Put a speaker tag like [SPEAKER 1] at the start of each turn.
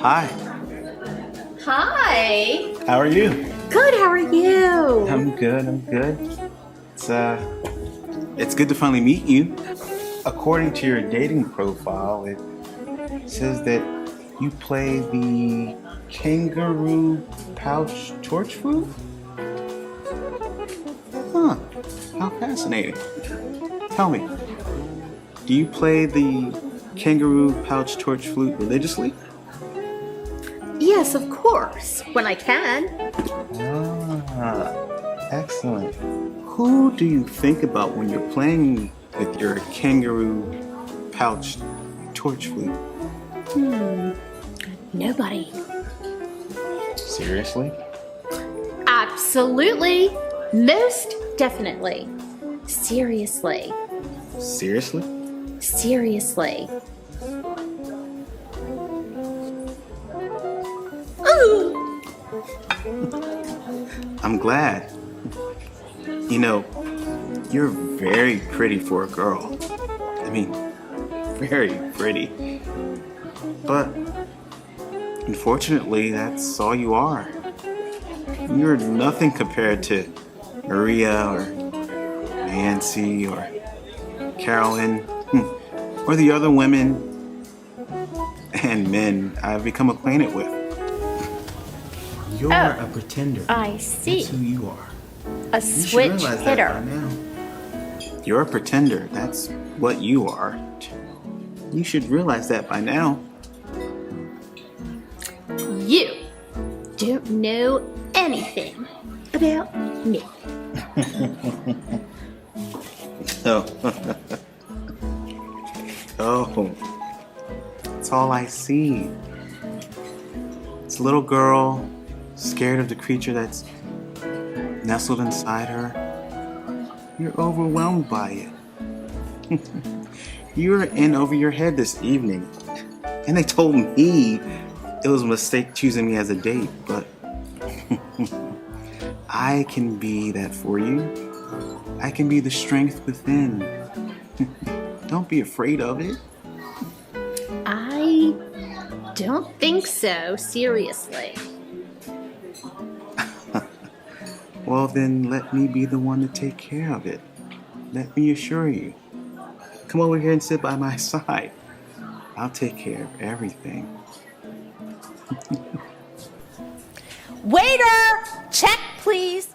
[SPEAKER 1] Hi.
[SPEAKER 2] Hi.
[SPEAKER 1] How are you?
[SPEAKER 2] Good, how are you?
[SPEAKER 1] I'm good. It's good to finally meet you. According to your dating profile, it says that you play the kangaroo pouch torch flute? Huh. How fascinating. Tell me, do you play the kangaroo pouch torch flute religiously?
[SPEAKER 2] Yes, of course, when I can.
[SPEAKER 1] Ah, excellent. Who do you think about when you're playing with your kangaroo pouch torch flute?
[SPEAKER 2] Nobody.
[SPEAKER 1] Seriously?
[SPEAKER 2] Absolutely. Most definitely. Seriously.
[SPEAKER 1] Seriously?
[SPEAKER 2] Seriously. Ooh.
[SPEAKER 1] I'm glad. You know, you're very pretty for a girl. I mean, very pretty. But unfortunately, that's all you are. You're nothing compared to Maria or Nancy or Carolyn or the other women and men I've become acquainted with. You're a pretender.
[SPEAKER 2] I see.
[SPEAKER 1] That's who you are.
[SPEAKER 2] A
[SPEAKER 1] You should
[SPEAKER 2] switch
[SPEAKER 1] realize that
[SPEAKER 2] hitter.
[SPEAKER 1] by now. You're a pretender. That's what you are. You should realize that by now.
[SPEAKER 2] You don't know anything about me.
[SPEAKER 1] Oh. Oh. That's all I see. It's a little girl scared of the creature that's nestled inside her. You're overwhelmed by it. You're in over your head this evening. And they told me it was a mistake choosing me as a date, but I can be that for you. I can be the strength within. Don't be afraid of it.
[SPEAKER 2] I don't think so, seriously.
[SPEAKER 1] Well, then let me be the one to take care of it. Let me assure you. Come over here and sit by my side. I'll take care of everything.
[SPEAKER 2] Waiter! Check, please.